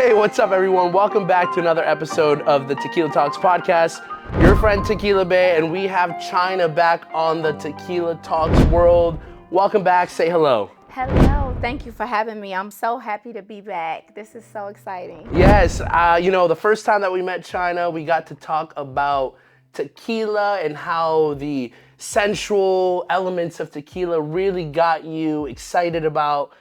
Hey, what's up, everyone? Welcome back to another episode of the Tequila Talks podcast. Your friend Tequila Bay, and we have Chinna back on the Tequila Talks world. Welcome back. Say hello. Hello. Thank you for having me. I'm so happy to be back. This is so exciting. Yes, the first time that we met Chinna, we got to talk about tequila and how the sensual elements of tequila really got you excited about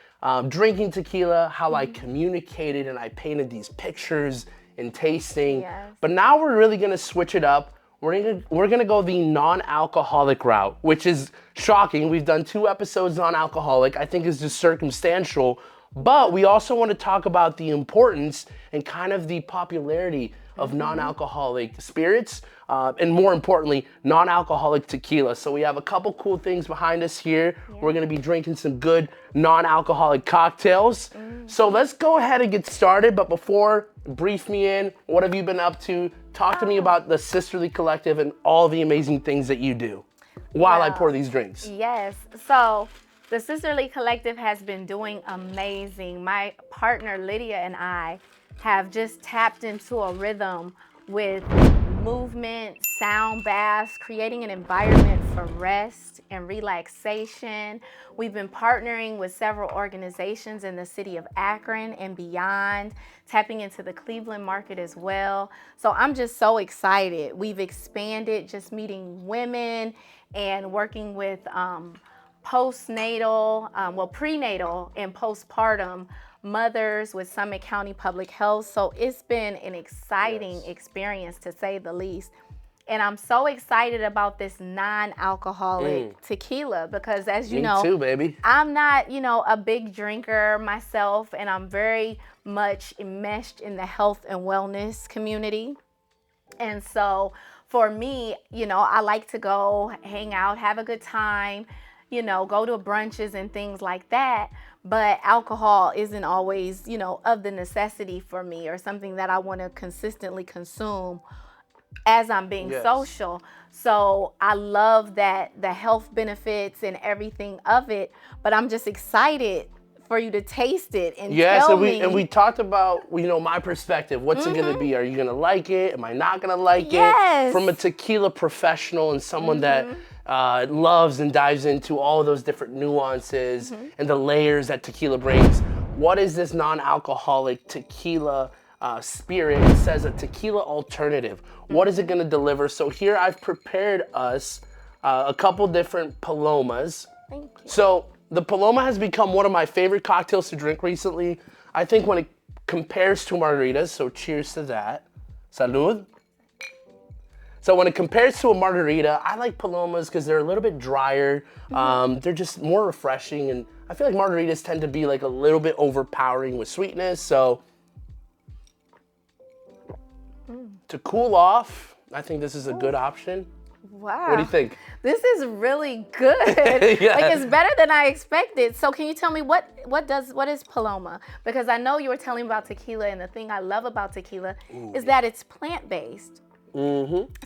drinking tequila, how I communicated and I painted these pictures and tasting. Yes. But now we're really gonna switch it up. We're gonna go the non-alcoholic route, which is shocking. We've done 2 episodes non-alcoholic. I think it's just circumstantial. But we also want to talk about the importance and kind of the popularity of non-alcoholic spirits, and more importantly, non-alcoholic tequila. So we have a couple cool things behind us here. Yeah. We're gonna be drinking some good non-alcoholic cocktails. So let's go ahead and get started. But before, brief me in. What have you been up to? Talk to me about the Sisterly Collective and all the amazing things that you do while I pour these drinks. Yes. So the Sisterly Collective has been doing amazing. My partner Lydia and I have just tapped into a rhythm with movement, sound baths, creating an environment for rest and relaxation. We've been partnering with several organizations in the city of Akron and beyond, tapping into the Cleveland market as well. So I'm just so excited. We've expanded, just meeting women and working with prenatal and postpartum mothers with Summit County Public Health. So it's been an exciting experience, to say the least. And I'm so excited about this non-alcoholic tequila because, as you know, me too, baby. I'm not, a big drinker myself, and I'm very much enmeshed in the health and wellness community. And so for me, I like to go hang out, have a good time, go to brunches and things like that. But alcohol isn't always, of the necessity for me or something that I want to consistently consume as I'm being social. So I love that the health benefits and everything of it, but I'm just excited for you to taste it and tell me. And we talked about, my perspective. What's it gonna be? Are you gonna like it? Am I not gonna like it? From a tequila professional and someone that loves and dives into all of those different nuances and the layers that tequila brings. What is this non-alcoholic tequila spirit? It says a tequila alternative. What is it gonna deliver? So here I've prepared us a couple different Palomas. Thank you. So the Paloma has become one of my favorite cocktails to drink recently. I think when it compares to margaritas, so cheers to that. Salud. So when it compares to a margarita, I like Palomas because they're a little bit drier. They're just more refreshing, and I feel like margaritas tend to be like a little bit overpowering with sweetness. So to cool off, I think this is a good option. Wow. What do you think? This is really good. Like, it's better than I expected. So can you tell me what is Paloma? Because I know you were telling me about tequila, and the thing I love about tequila is that it's plant-based.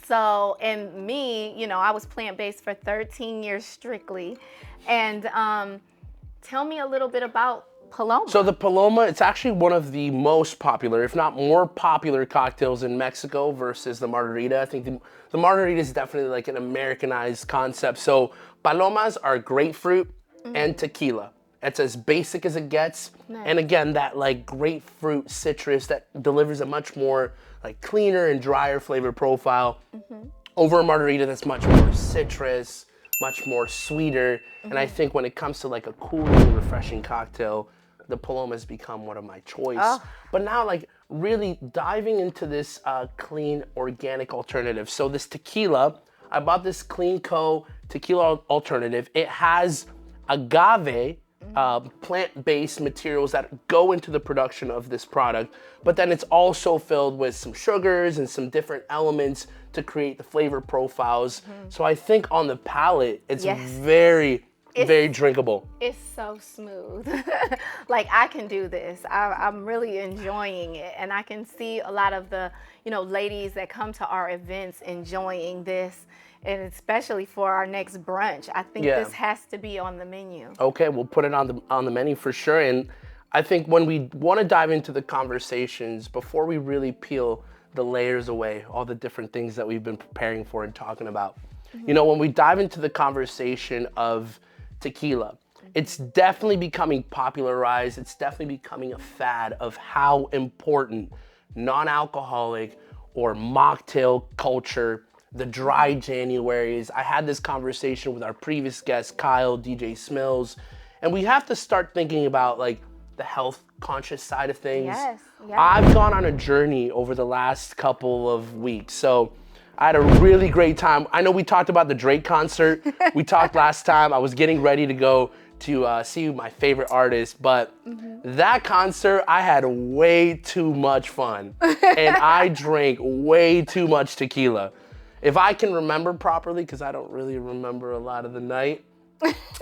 So, and me, I was plant-based for 13 years strictly. And tell me a little bit about Paloma. So the Paloma, it's actually one of the most popular, if not more popular cocktails in Mexico versus the margarita. I think the margarita is definitely like an Americanized concept. So Palomas are grapefruit and tequila. It's as basic as it gets. Nice. And again, that like grapefruit citrus that delivers a much more like cleaner and drier flavor profile over a margarita that's much more citrus, much more sweeter. And I think when it comes to like a cooling, refreshing cocktail, the Paloma has become one of my choice. But now, like, really diving into this clean, organic alternative. So this tequila, I bought this Clean Co. Tequila Alternative. It has agave, plant-based materials that go into the production of this product, but then it's also filled with some sugars and some different elements to create the flavor profiles. So I think on the palate, it's very drinkable. It's so smooth. Like, I can do this. I'm really enjoying it. And I can see a lot of the, ladies that come to our events enjoying this. And especially for our next brunch, I think this has to be on the menu. Okay, we'll put it on the menu for sure. And I think when we want to dive into the conversations, before we really peel the layers away, all the different things that we've been preparing for and talking about, you know, when we dive into the conversation of tequila, it's definitely becoming popularized. It's definitely becoming a fad of how important non-alcoholic or mocktail culture, the dry Januaries. I had this conversation with our previous guest, Kyle, DJ Smills, and we have to start thinking about like the health conscious side of things. Yes, yes. I've gone on a journey over the last couple of weeks. So I had a really great time. I know we talked about the Drake concert. We talked last time. I was getting ready to go to see my favorite artist, but that concert, I had way too much fun. And I drank way too much tequila. If I can remember properly, because I don't really remember a lot of the night,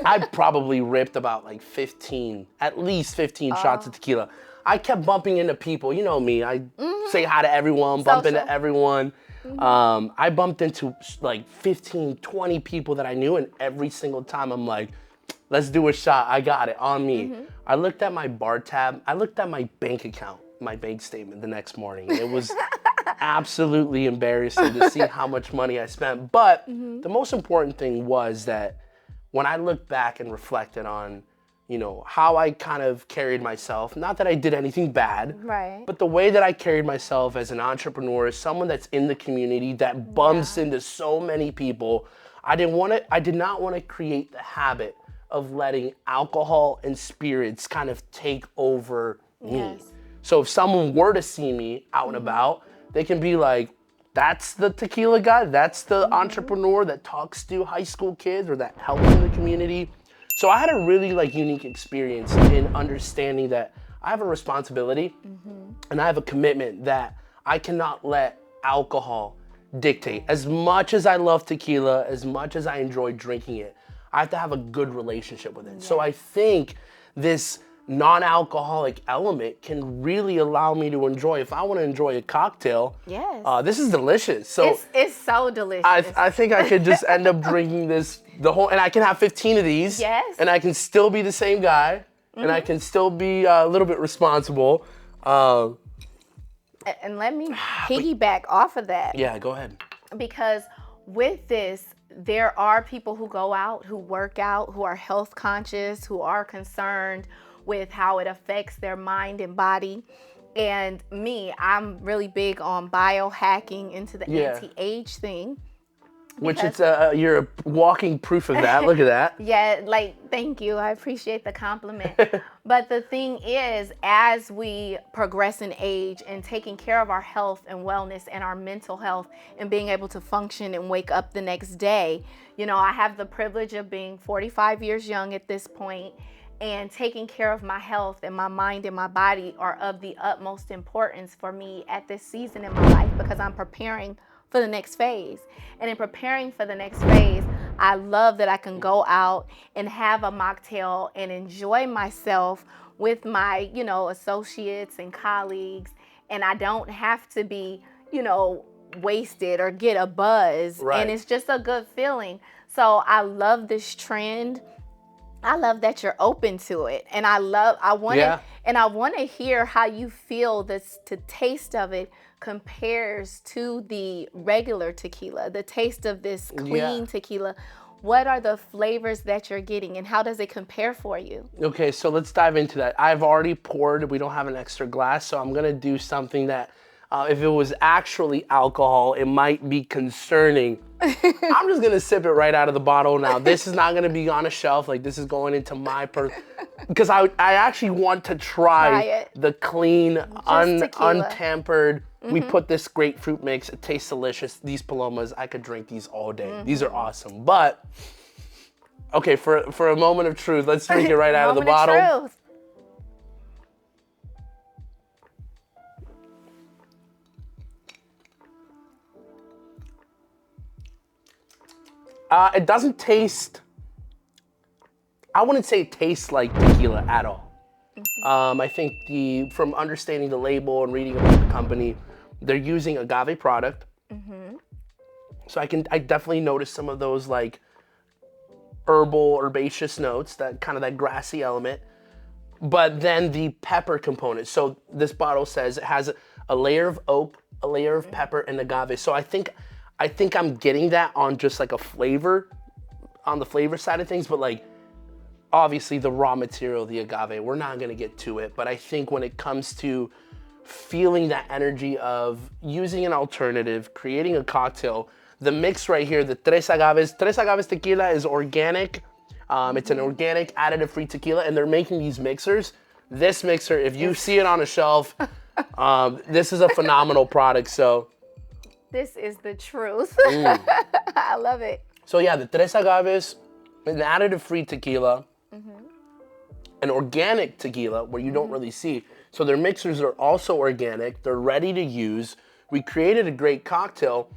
I probably ripped about like 15, at least 15 shots of tequila. I kept bumping into people. You know me. I say hi to everyone, bump into everyone. I bumped into like 15, 20 people that I knew, and every single time I'm like, let's do a shot. I got it on me. I looked at my bar tab. I looked at my bank account, my bank statement the next morning. It was absolutely embarrassing to see how much money I spent. But the most important thing was that when I looked back and reflected on, you know, how I kind of carried myself, not that I did anything bad, Right. but the way that I carried myself as an entrepreneur, as someone that's in the community that bumps into so many people, I did not want to create the habit of letting alcohol and spirits kind of take over me. Yes. So if someone were to see me out and about, they can be like, that's the tequila guy, that's the entrepreneur that talks to high school kids or that helps in the community. So I had a really like unique experience in understanding that I have a responsibility and I have a commitment that I cannot let alcohol dictate. As much as I love tequila, as much as I enjoy drinking it, I have to have a good relationship with it. So I think this non-alcoholic element can really allow me to enjoy. If I want to enjoy a cocktail, this is delicious. So it's so delicious. I think I could just end up drinking this the whole, and I can have 15 of these. Yes. And I can still be the same guy, and I can still be a little bit responsible. And let me piggyback off of that. Yeah, go ahead. Because with this, there are people who go out, who work out, who are health conscious, who are concerned with how it affects their mind and body. And me, I'm really big on biohacking into the anti-age thing. Which it's you're a walking proof of that. Look at that. Yeah, like, thank you. I appreciate the compliment. But the thing is, as we progress in age and taking care of our health and wellness and our mental health and being able to function and wake up the next day, you know, I have the privilege of being 45 years young at this point, and taking care of my health and my mind and my body are of the utmost importance for me at this season in my life, because I'm preparing for the next phase. And in preparing for the next phase, I love that I can go out and have a mocktail and enjoy myself with my, you know, associates and colleagues. And I don't have to be, you know, wasted or get a buzz. Right. And it's just a good feeling. So I love this trend. I love that you're open to it. And I want to hear how you feel the taste of it compares to the regular tequila, the taste of this clean tequila. What are the flavors that you're getting, and how does it compare for you? Okay, so let's dive into that. I've already poured. We don't have an extra glass, so I'm going to do something that if it was actually alcohol, it might be concerning. I'm just going to sip it right out of the bottle now. This is not going to be on a shelf. Like, this is going into my because I actually want to try the clean, untampered. We put this grapefruit mix. It tastes delicious. These Palomas, I could drink these all day. These are awesome. But, okay, for a moment of truth, let's drink it right out of the bottle. Truth. It doesn't taste, I wouldn't say it tastes like tequila at all. I think from understanding the label and reading about the company, they're using agave product. So I definitely notice some of those like herbaceous notes, that kind of that grassy element. but then the pepper component. So this bottle says it has a layer of oak, a layer of pepper, and agave. So I think I'm getting that on just like a flavor, on the flavor side of things, but like obviously the raw material, the agave, we're not gonna get to it. But I think when it comes to feeling that energy of using an alternative, creating a cocktail, the mix right here, the Tres Agaves tequila is organic. It's an organic additive-free tequila, and they're making these mixers. This mixer, if you see it on a shelf, this is a phenomenal product. So this is the truth. I love it. So yeah, the Tres Agaves, an additive-free tequila, an organic tequila where you don't really see. So their mixers are also organic. They're ready to use. We created a great cocktail.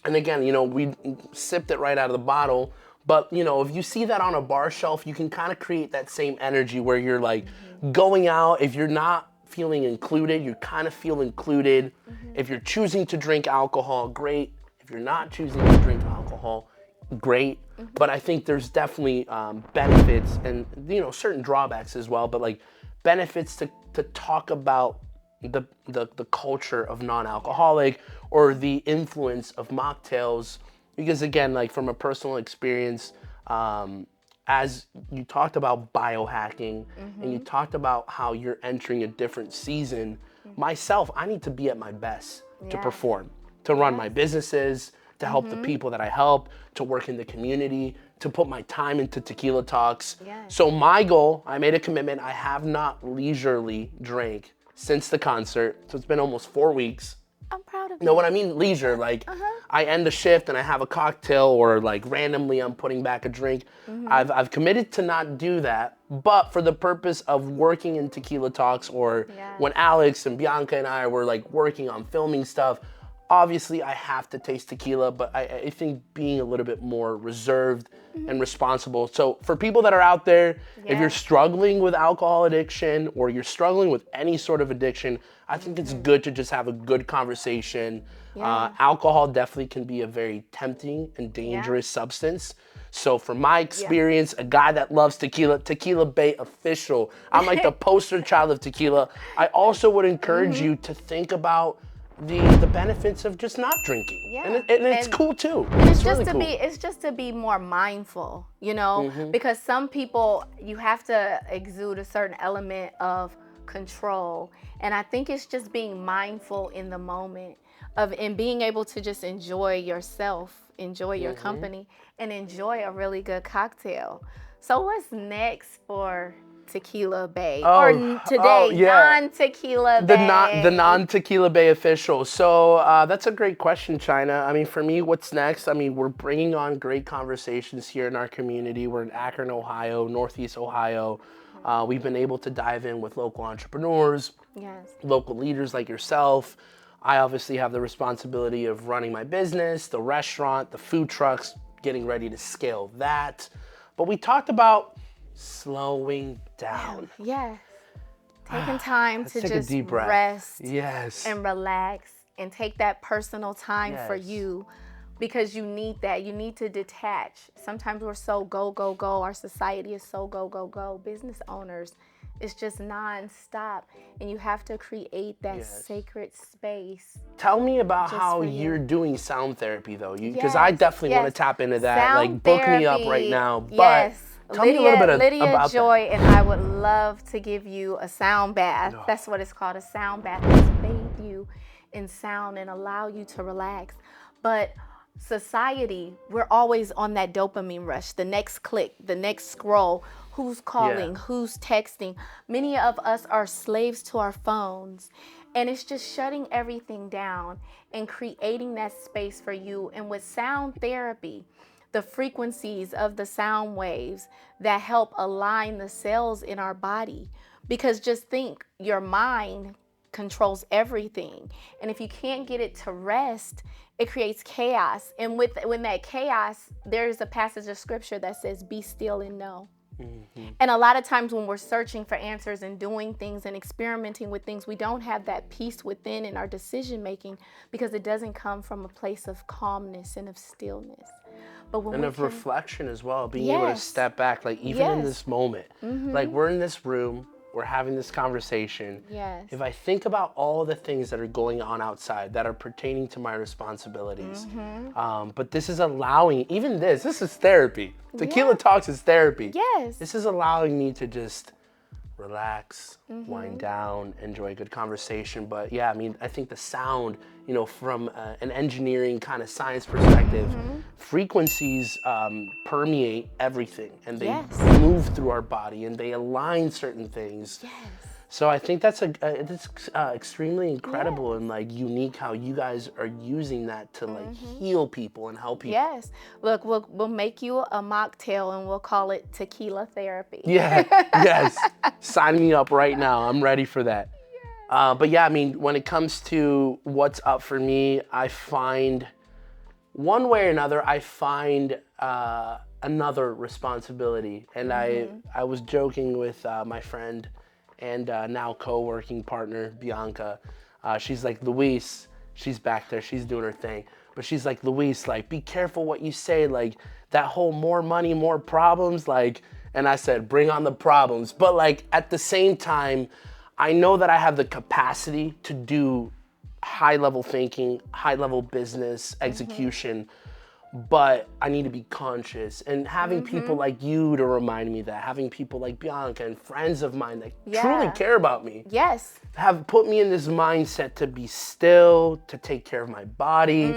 And again, you know, we sipped it right out of the bottle. But, you know, if you see that on a bar shelf, you can kind of create that same energy where you're like going out. If you're not feeling included, you kind of feel included. If you're choosing to drink alcohol, great. If you're not choosing to drink alcohol, great. But I think there's definitely benefits and, you know, certain drawbacks as well. But like benefits to talk about the culture of non-alcoholic or the influence of mocktails. Because again, like from a personal experience, as you talked about biohacking and you talked about how you're entering a different season, myself, I need to be at my best to perform, to run my businesses, to help the people that I help, to work in the community, to put my time into Tequila Talks. So my goal, I made a commitment, I have not leisurely drank since the concert. So it's been almost 4 weeks. I'm proud of you. Know what I mean? Leisure, like I end a shift and I have a cocktail or like randomly I'm putting back a drink. I've committed to not do that, but for the purpose of working in Tequila Talks or when Alex and Bianca and I were like working on filming stuff, obviously I have to taste tequila, but I think being a little bit more reserved and responsible. So for people that are out there, if you're struggling with alcohol addiction or you're struggling with any sort of addiction, I think it's good to just have a good conversation. Alcohol definitely can be a very tempting and dangerous substance. So from my experience, a guy that loves tequila, Tequila Bay official, I'm like the poster child of tequila. I also would encourage you to think about the benefits of just not drinking. And it's cool too. And it's really just cool. it's just to be more mindful, you know, because some people, you have to exude a certain element of control. And I think it's just being mindful in the moment and being able to just enjoy yourself, enjoy your company, and enjoy a really good cocktail. So what's next for Tequila Bay or today non-Tequila Bay? The non-Tequila Bay official. So that's a great question, Chinna. I mean, for me, what's next? I mean, we're bringing on great conversations here in our community. We're in Akron, Ohio, Northeast Ohio. We've been able to dive in with local entrepreneurs, local leaders like yourself. I obviously have the responsibility of running my business, the restaurant, the food trucks, getting ready to scale that. But we talked about slowing down. Taking time to take just a deep breath. Rest and relax and take that personal time for you, because you need that. You need to detach. Sometimes we're so go, go, go. Our society is so go, go, go. Business owners, it's just nonstop. And you have to create that sacred space. Tell me about how you're doing sound therapy though, because I definitely want to tap into that. Sound like book me up right now. But tell me a little bit Lydia about Joy and I would love to give you a sound bath. That's what it's called, a sound bath. Just bathe you in sound and allow you to relax. But society, we're always on that dopamine rush, the next click, the next scroll, who's calling, who's texting. Many of us are slaves to our phones, and it's just shutting everything down and creating that space for you. And with sound therapy, the frequencies of the sound waves that help align the cells in our body, because just think, your mind controls everything, and if you can't get it to rest, it creates chaos. And when that chaos, there's a passage of scripture that says, be still and know. And a lot of times when we're searching for answers and doing things and experimenting with things, we don't have that peace within in our decision making, because it doesn't come from a place of calmness and of stillness. But when reflection as well, being able to step back, like even in this moment, like we're in this room, we're having this conversation. Yes. If I think about all the things that are going on outside that are pertaining to my responsibilities, but this is allowing, even this is therapy. Tequila Talks is therapy. Yes. This is allowing me to just relax, wind down, enjoy a good conversation. But yeah, I mean, I think the sound, you know, from an engineering kind of science perspective, frequencies permeate everything, and they move through our body, and they align certain things. Yes. So I think that's it's extremely incredible and like unique how you guys are using that to like heal people and help people. Yes. Look, we'll make you a mocktail and we'll call it tequila therapy. Yeah. Yes. Sign me up right now. I'm ready for that. But yeah, I mean, when it comes to what's up for me, I find one way or another, I find another responsibility. And I was joking with my friend and now co-working partner, Bianca. She's like, Luis, she's back there, she's doing her thing. But she's like, Luis, like, be careful what you say, like, that whole more money, more problems, like, and I said, bring on the problems. But like, at the same time, I know that I have the capacity to do high-level thinking, high-level business execution, but I need to be conscious. And having people like you to remind me that, having people like Bianca and friends of mine that truly care about me, Yes. have put me in this mindset to be still, to take care of my body.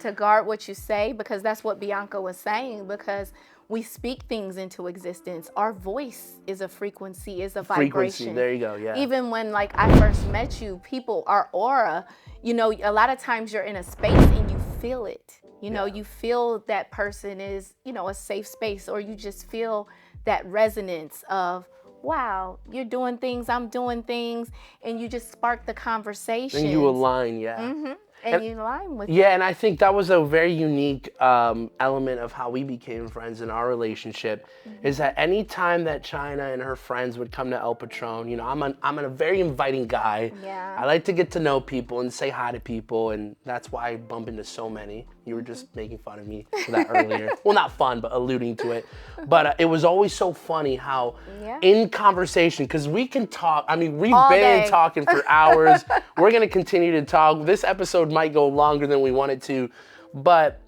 To guard what you say, because that's what Bianca was saying, because we speak things into existence. Our voice is a frequency, is a vibration. Frequency, there you go, yeah. Even when like I first met you, people, our aura, you know, a lot of times you're in a space and you feel it. You know, you feel that person is, you know, a safe space, or you just feel that resonance of, wow, you're doing things, I'm doing things, and you just spark the conversation. And you align, yeah. And you align with Yeah, and I think that was a very unique element of how we became friends in our relationship, is that any time that Chinna and her friends would come to El Patron, you know, I'm a very inviting guy. Yeah. I like to get to know people and say hi to people, and that's why I bump into so many. You were just making fun of me for that earlier. Well, not fun, but alluding to it. But it was always so funny how in conversation, because we can talk, I mean, we've All been day. talking for hours. We're going to continue to talk. This episode might go longer than we wanted to, but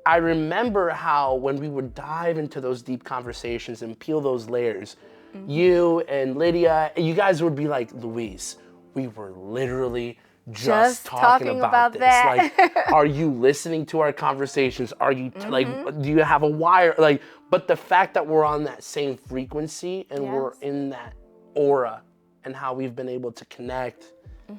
I remember how when we would dive into those deep conversations and peel those layers, you and Lydia, you guys would be like, Luis, we were literally just talking about this. that. Like, are you listening to our conversations? Are you like, do you have a wire? Like, but the fact that we're on that same frequency and we're in that aura, and how we've been able to connect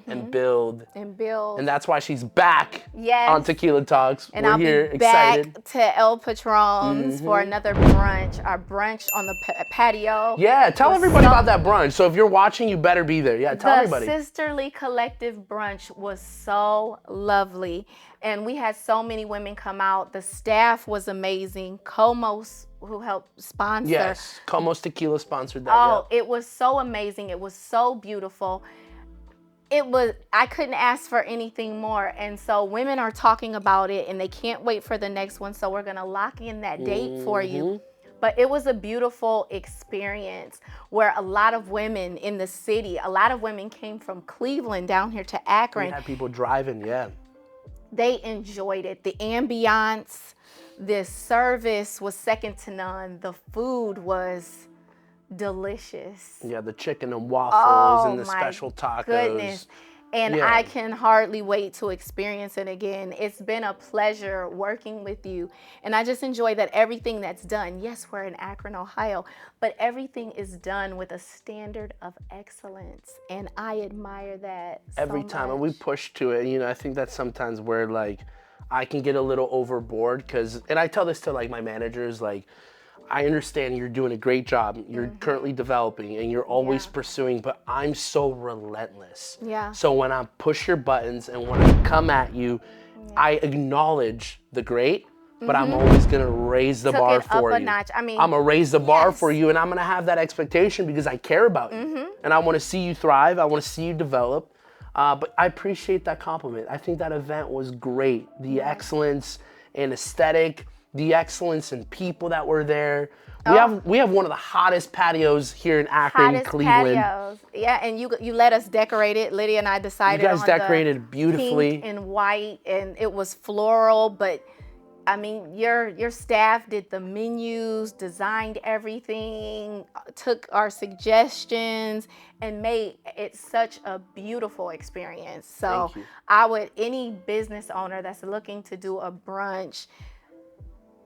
and build. And that's why she's back on Tequila Talks. And we're I'll here be excited. back to El Patron's for another brunch. Our brunch on the patio. Yeah, tell everybody about that brunch. So if you're watching, you better be there. Yeah, tell everybody. The Sisterly Collective brunch was so lovely. And we had so many women come out. The staff was amazing. Comos, who helped sponsor. Yes, Comos Tequila sponsored that. Oh, it was so amazing. It was so beautiful. I couldn't ask for anything more. And so women are talking about it and they can't wait for the next one. So we're going to lock in that date for you. But it was a beautiful experience where a lot of women in the city, a lot of women came from Cleveland down here to Akron. We had people driving, They enjoyed it. The ambiance, the service was second to none. The food was delicious. Yeah, the chicken and waffles and the my special tacos. Goodness. And I can hardly wait to experience it again. It's been a pleasure working with you. And I just enjoy that everything that's done, yes, we're in Akron, Ohio, but everything is done with a standard of excellence. And I admire that every time. And we push to it. You know, I think that's sometimes where like I can get a little overboard and I tell this to like my managers, like, I understand you're doing a great job. You're currently developing and you're always pursuing, but I'm so relentless. Yeah. So when I push your buttons and when I come at you, I acknowledge the great, but I'm always gonna raise the bar for you. Notch. I mean, I'm gonna raise the bar for you, and I'm gonna have that expectation because I care about you, and I want to see you thrive. I want to see you develop. But I appreciate that compliment. I think that event was great. The excellence in aesthetic, the excellence in people that were there. We have one of the hottest patios here in Akron, Hottest Cleveland. patios. Yeah, and you let us decorate it. Lydia and I decided You guys on decorated the beautifully. pink and white, and it was floral, but I mean, your staff did the menus, designed everything, took our suggestions, and made it such a beautiful experience. So Thank you. I would, any business owner that's looking to do a brunch,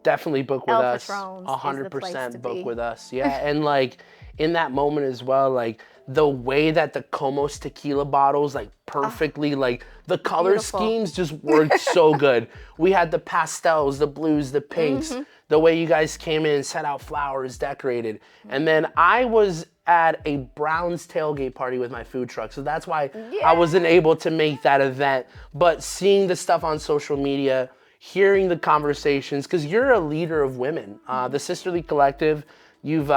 Definitely book with El us. Patron's is the place 100% to book be. with us. Yeah, and like in that moment as well, like the way that the Comos tequila bottles, like perfectly, like the color Beautiful. schemes just worked so good. We had the pastels, the blues, the pinks, the way you guys came in, set out flowers, decorated. And then I was at a Browns tailgate party with my food truck. So that's why I wasn't able to make that event. But seeing the stuff on social media, hearing the conversations, because you're a leader of women. The Sisterly Collective, you've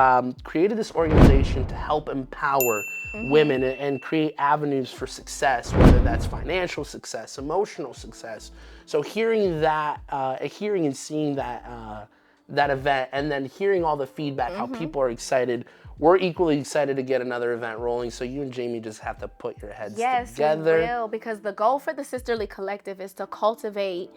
created this organization to help empower women and create avenues for success, whether that's financial success, emotional success. So hearing that, hearing and seeing that event, and then hearing all the feedback, how people are excited. We're equally excited to get another event rolling, so you and Jamie just have to put your heads together. Yes, we will, because the goal for the Sisterly Collective is to cultivate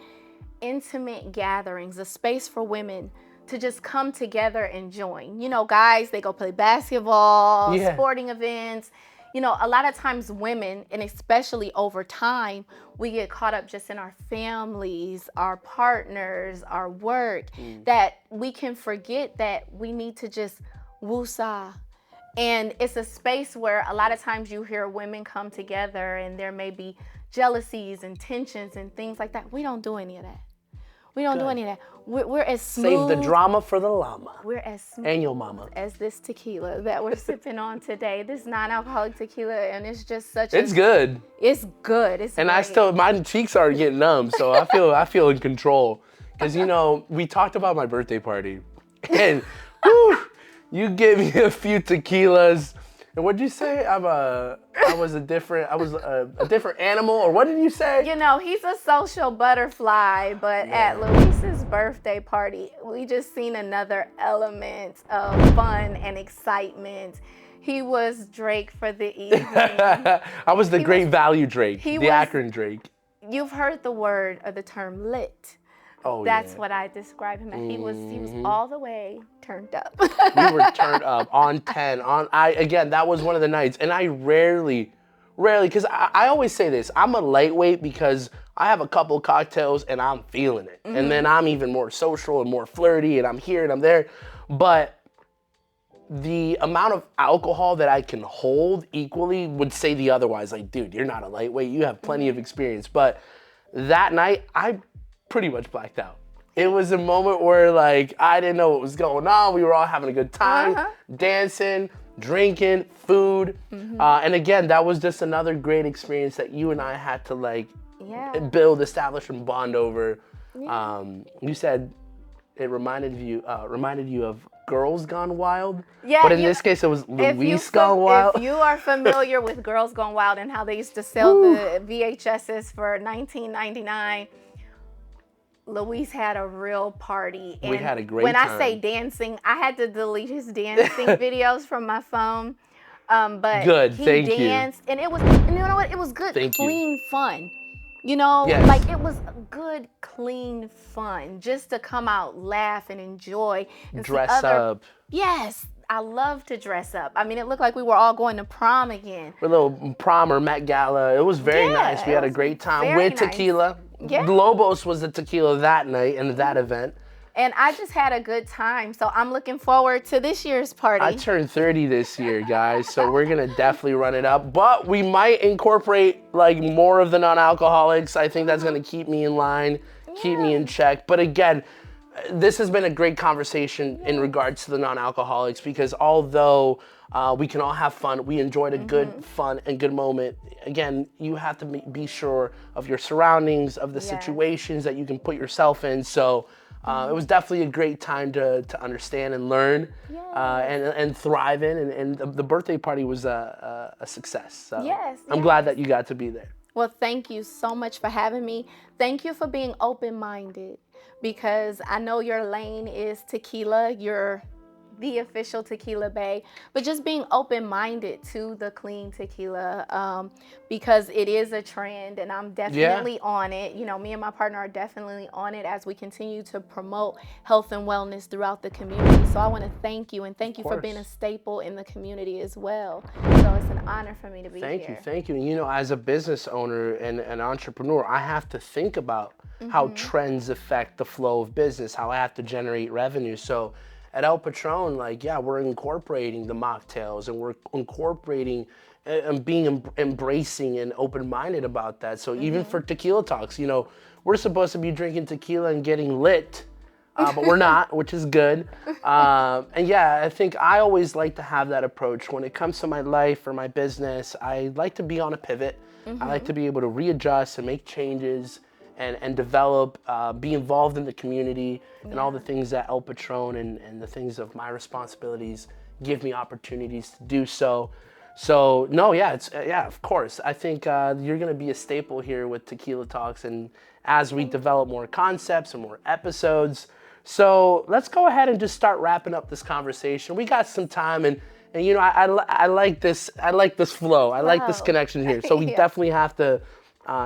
intimate gatherings, a space for women to just come together and join. You know, guys, they go play basketball, sporting events. You know, a lot of times women, and especially over time, we get caught up just in our families, our partners, our work, that we can forget that we need to just woosah. And it's a space where a lot of times you hear women come together and there may be jealousies and tensions and things like that. We don't do any of that. We don't do any of that. We're as smooth. Save the drama for the llama. We're as smooth and your mama. as this tequila that we're sipping on today. This non-alcoholic tequila, and it's just such It's good. It's good. It's And great. my cheeks are getting numb, so I feel in control. Because, you know, we talked about my birthday party, and whew, you gave me a few tequilas. And what'd you say? I was a different animal, or what did you say? You know, he's a social butterfly, but at Luis's birthday party, we just seen another element of fun and excitement. He was Drake for the evening. I was the Great Value Drake, the Akron Drake. You've heard the word or the term lit. Oh, That's yeah. what I describe him as. He was all the way turned up. We were turned up on 10. Again, that was one of the nights. And I rarely, because I always say this, I'm a lightweight because I have a couple cocktails and I'm feeling it. And then I'm even more social and more flirty and I'm here and I'm there. But the amount of alcohol that I can hold equally would say the otherwise. Like, dude, you're not a lightweight. You have plenty of experience. But that night, I pretty much blacked out. It was a moment where, like, I didn't know what was going on. We were all having a good time, dancing, drinking, food. And again, that was just another great experience that you and I had to, like, build, establish, and bond over. You said it reminded you of Girls Gone Wild. Yeah, but in this case, it was Luis Gone Wild. If you are familiar with Girls Gone Wild and how they used to sell the VHSs for $19.99, Luis had a real party. And we had a great when time. I say dancing, I had to delete his dancing videos from my phone. But Good, he thank you. danced, and it was, and you know what? It was good, clean fun. You know, like it was good, clean fun just to come out, laugh, and enjoy. And Dress up. Yes, I love to dress up. I mean, it looked like we were all going to prom again. A little prom or Met Gala. It was very nice. We had a great time with tequila. Lobos was the tequila that night and that event. And I just had a good time. So I'm looking forward to this year's party. I turned 30 this year, guys, so we're going to definitely run it up. But we might incorporate, like, more of the non-alcoholics. I think that's going to keep me in line, keep me in check. But again, this has been a great conversation in regards to the non-alcoholics, because although we can all have fun, we enjoyed a good fun and good moment. Again, you have to be sure of your surroundings, of the situations that you can put yourself in. So it was definitely a great time to understand and learn and thrive in. And the birthday party was a success. So I'm glad that you got to be there. Well, thank you so much for having me. Thank you for being open-minded, because I know your lane is tequila. You're the official Tequila Bay, but just being open-minded to the clean tequila, because it is a trend, and I'm definitely on it. You know, me and my partner are definitely on it as we continue to promote health and wellness throughout the community. So I want to thank you, and thank you for being a staple in the community as well. So it's an honor for me to be here. Thank you. And you know, as a business owner and an entrepreneur, I have to think about how trends affect the flow of business, how I have to generate revenue. So at El Patron, like, yeah, we're incorporating the mocktails, and we're incorporating and being embracing and open-minded about that. So even for Tequila Talks, you know, we're supposed to be drinking tequila and getting lit, but we're not, which is good. And yeah, I think I always like to have that approach when it comes to my life or my business. I like to be on a pivot. I like to be able to readjust and make changes and develop, be involved in the community, and all the things that El Patron and the things of my responsibilities give me opportunities to do so. So no, of course. I think you're gonna be a staple here with Tequila Talks, and as we develop more concepts and more episodes. So let's go ahead and just start wrapping up this conversation. We got some time, and you know, I like this. I like this flow. I like this connection here. So we definitely have to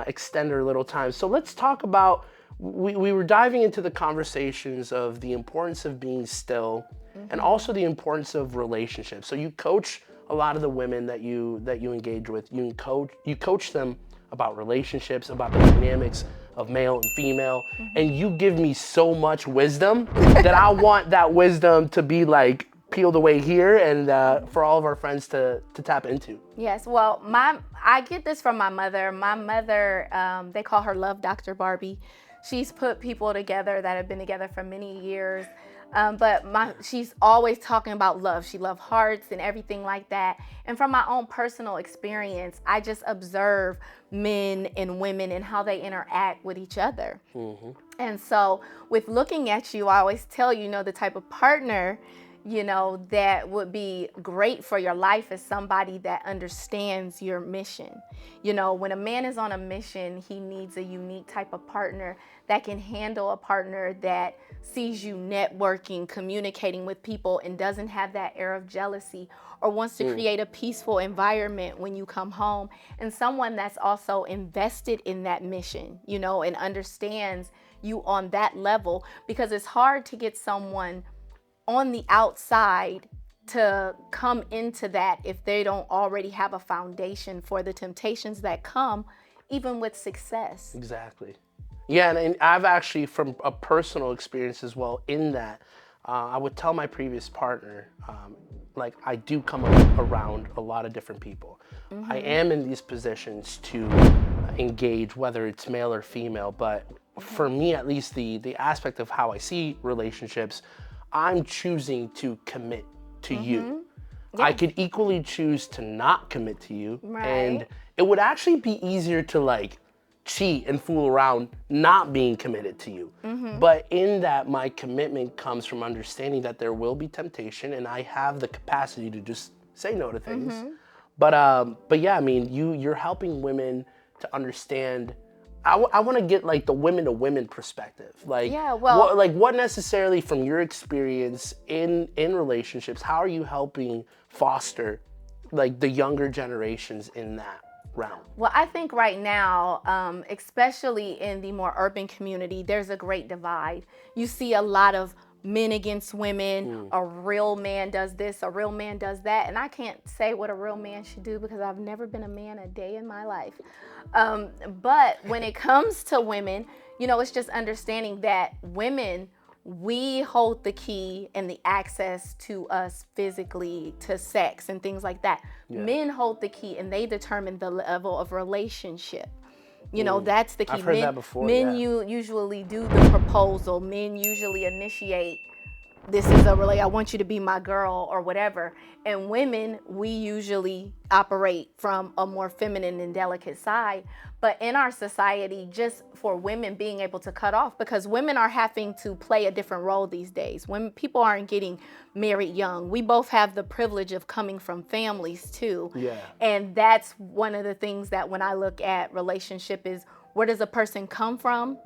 extend our little time. So let's talk about, we were diving into the conversations of the importance of being still, and also the importance of relationships. So you coach a lot of the women that you engage with. You coach them about relationships, about the dynamics of male and female, and you give me so much wisdom that I want that wisdom to be like peeled away here, and for all of our friends to tap into. Yes, well, I get this from my mother. My mother, they call her Love Dr. Barbie. She's put people together that have been together for many years, but she's always talking about love. She loves hearts and everything like that. And from my own personal experience, I just observe men and women and how they interact with each other. And so with looking at you, I always tell you, the type of partner that would be great for your life is somebody that understands your mission. When a man is on a mission, he needs a unique type of partner that can handle a partner that sees you networking, communicating with people, and doesn't have that air of jealousy, or wants to create a peaceful environment when you come home, and someone that's also invested in that mission, and understands you on that level, because it's hard to get someone on the outside to come into that if they don't already have a foundation for the temptations that come even with success. Exactly. Yeah, and I've actually, from a personal experience as well in that, I would tell my previous partner, like, I do come around a lot of different people. I am in these positions to engage, whether it's male or female, but for me, at least, the aspect of how I see relationships, I'm choosing to commit to you. Yeah. I could equally choose to not commit to you. Right. And it would actually be easier to like cheat and fool around not being committed to you. But in that, my commitment comes from understanding that there will be temptation, and I have the capacity to just say no to things. But yeah, I mean, you're helping women to understand. I want to get like the women to women perspective. Like, what necessarily from your experience in relationships, how are you helping foster like the younger generations in that realm? Well, I think right now, especially in the more urban community, there's a great divide. You see a lot of men against women, a real man does this, a real man does that. And I can't say what a real man should do because I've never been a man a day in my life. But when it comes to women, it's just understanding that women, we hold the key and the access to us physically, to sex and things like that. Yeah. Men hold the key and they determine the level of relationship. That's the key. I've heard that before. Men usually do the proposal. Men usually initiate, this is I want you to be my girl or whatever. And women, we usually operate from a more feminine and delicate side. But in our society, just for women being able to cut off, because women are having to play a different role these days. When people aren't getting married young, we both have the privilege of coming from families too. Yeah. And that's one of the things that when I look at relationship is, where does a person come from?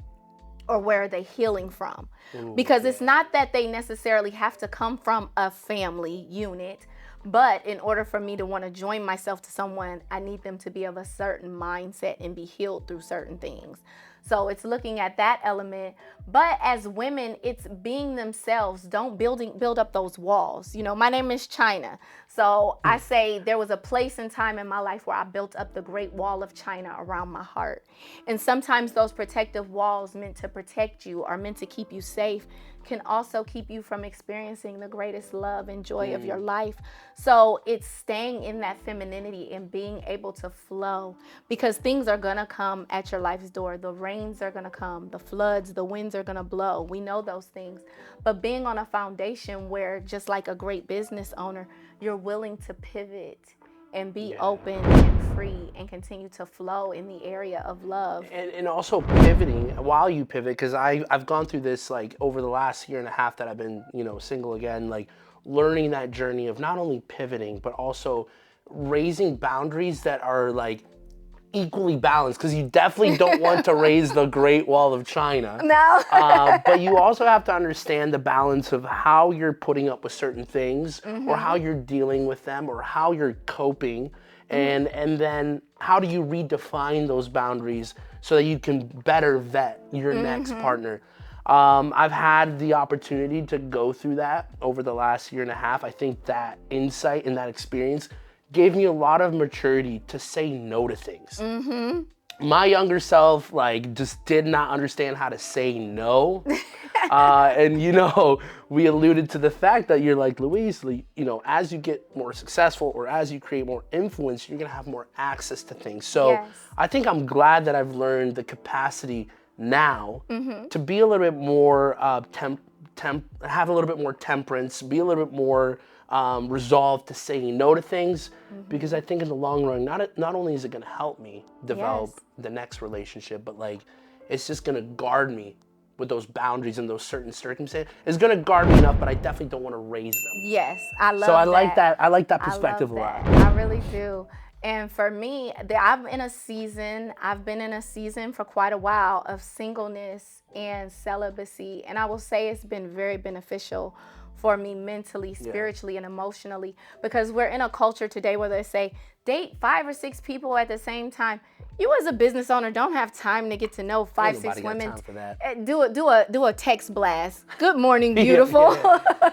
or where are they healing from? Because it's not that they necessarily have to come from a family unit, but in order for me to want to join myself to someone, I need them to be of a certain mindset and be healed through certain things. So it's looking at that element. But as women, it's being themselves. Don't build up those walls. You know, my name is Chinna. So I say there was a place and time in my life where I built up the great wall of China around my heart. And sometimes those protective walls meant to protect you or meant to keep you safe can also keep you from experiencing the greatest love and joy of your life. So it's staying in that femininity and being able to flow, because things are gonna come at your life's door. The rains are gonna come, the floods, the winds are gonna blow. We know those things. But being on a foundation where, just like a great business owner, you're willing to pivot and be open and free and continue to flow in the area of love. And also pivoting while you pivot, because I've gone through this like over the last year and a half that I've been, you know, single again, like learning that journey of not only pivoting, but also raising boundaries that are like equally balanced, because you definitely don't want to raise the Great Wall of China. No. But you also have to understand the balance of how you're putting up with certain things, or how you're dealing with them, or how you're coping, and then how do you redefine those boundaries so that you can better vet your next partner. I've had the opportunity to go through that over the last year and a half. I think that insight and that experience gave me a lot of maturity to say no to things. My younger self like just did not understand how to say no. And you know, we alluded to the fact that you're like, Louise, you know, as you get more successful or as you create more influence, you're gonna have more access to things. So I think I'm glad that I've learned the capacity now to be a little bit more have a little bit more temperance, be a little bit more resolved to saying no to things, because I think in the long run, not only is it gonna help me develop the next relationship, but like it's just gonna guard me with those boundaries and those certain circumstances. It's gonna guard me enough, but I definitely don't want to raise them. Yes, I love that. So I like that. I like that perspective a lot. I really do. And for me, I've been in a season for quite a while of singleness and celibacy. And I will say it's been very beneficial for me mentally, spiritually, and emotionally, because we're in a culture today where they say, date 5 or 6 people at the same time. You as a business owner don't have time to get to know 5, 6 women. Got time for that. Do a text blast. Good morning, beautiful.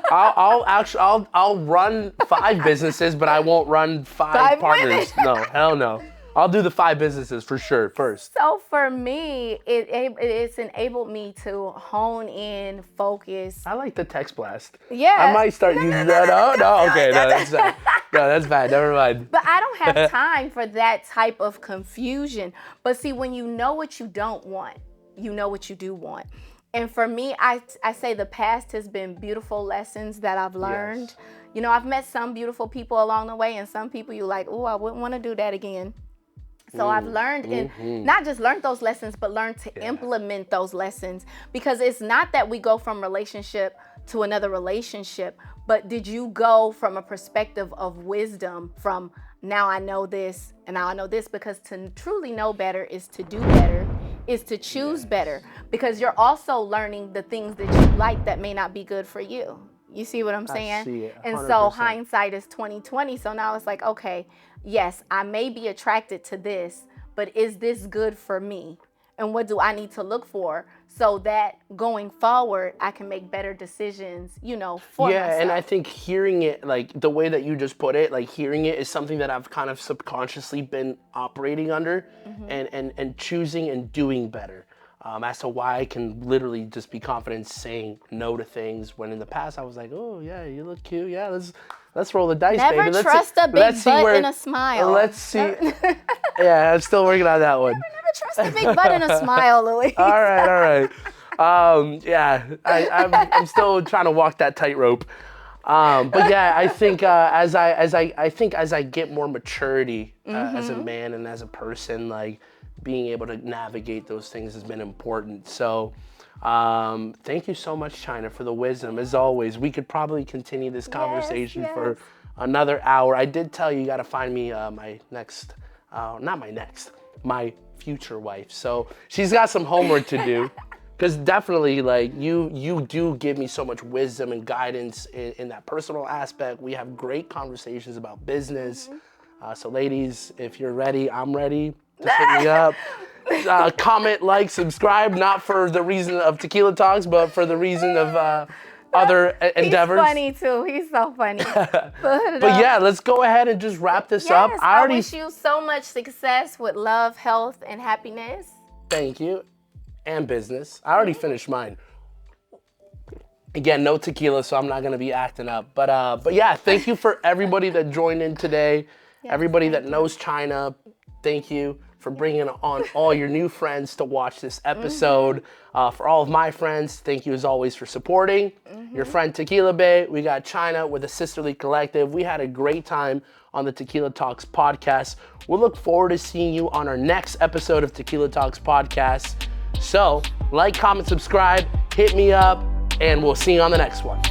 I'll run 5 businesses, but I won't run 5 partners. No, hell no. I'll do the 5 businesses for sure first. So for me, it's enabled me to hone in, focus. I like the text blast. Yeah. I might start using that. No, okay, no, that's bad. No, that's bad. Never mind. But I don't have time for that type of confusion. But see, when you know what you don't want, you know what you do want. And for me, I say the past has been beautiful lessons that I've learned. Yes. You know, I've met some beautiful people along the way, and some people you like, oh, I wouldn't want to do that again. So I've learned, and not just learned those lessons, but learned to implement those lessons, because it's not that we go from relationship to another relationship, but did you go from a perspective of wisdom from now I know this and now I know this? Because to truly know better is to do better, is to choose better, because you're also learning the things that you like that may not be good for you. You see what I'm saying? I see it, 100%. And so hindsight is 20/20. So now it's like, okay, yes, I may be attracted to this, but is this good for me? And what do I need to look for so that going forward, I can make better decisions, you know, for myself. Yeah, and I think hearing it, like the way that you just put it, like hearing it is something that I've kind of subconsciously been operating under, and choosing and doing better. As to why I can literally just be confident saying no to things, when in the past I was like, oh yeah, you look cute, yeah, let's roll the dice, Never baby. trust a big butt and a smile. Let's see. Yeah, I'm still working on that one. Never trust a big butt and a smile, Louise. All right. Yeah, I'm still trying to walk that tightrope. But yeah, I think as I get more maturity as a man and as a person, like being able to navigate those things has been important. So thank you so much, Chinna, for the wisdom. As always, we could probably continue this conversation for another hour. I did tell you got to find me my future wife. So she's got some homework to do, Because definitely, like, you do give me so much wisdom and guidance in that personal aspect. We have great conversations about business. So ladies, if you're ready, I'm ready. Just hit me up. Comment, like, subscribe, not for the reason of Tequila Talks, but for the reason of other endeavors. He's funny too. He's so funny. But yeah, let's go ahead and just wrap this up. I wish you so much success with love, health, and happiness. Thank you. And business. I already finished mine. Again, no tequila, so I'm not gonna be acting up. But yeah, thank you for everybody that joined in today. Everybody that knows Chinna, thank you for bringing on all your new friends to watch this episode. For all of my friends, thank you as always for supporting. Your friend Tequila Bay, we got Chinna with a sisterly collective. We had a great time on the Tequila Talks podcast. We'll look forward to seeing you on our next episode of Tequila Talks podcast. So, like, comment, subscribe, hit me up, and we'll see you on the next one.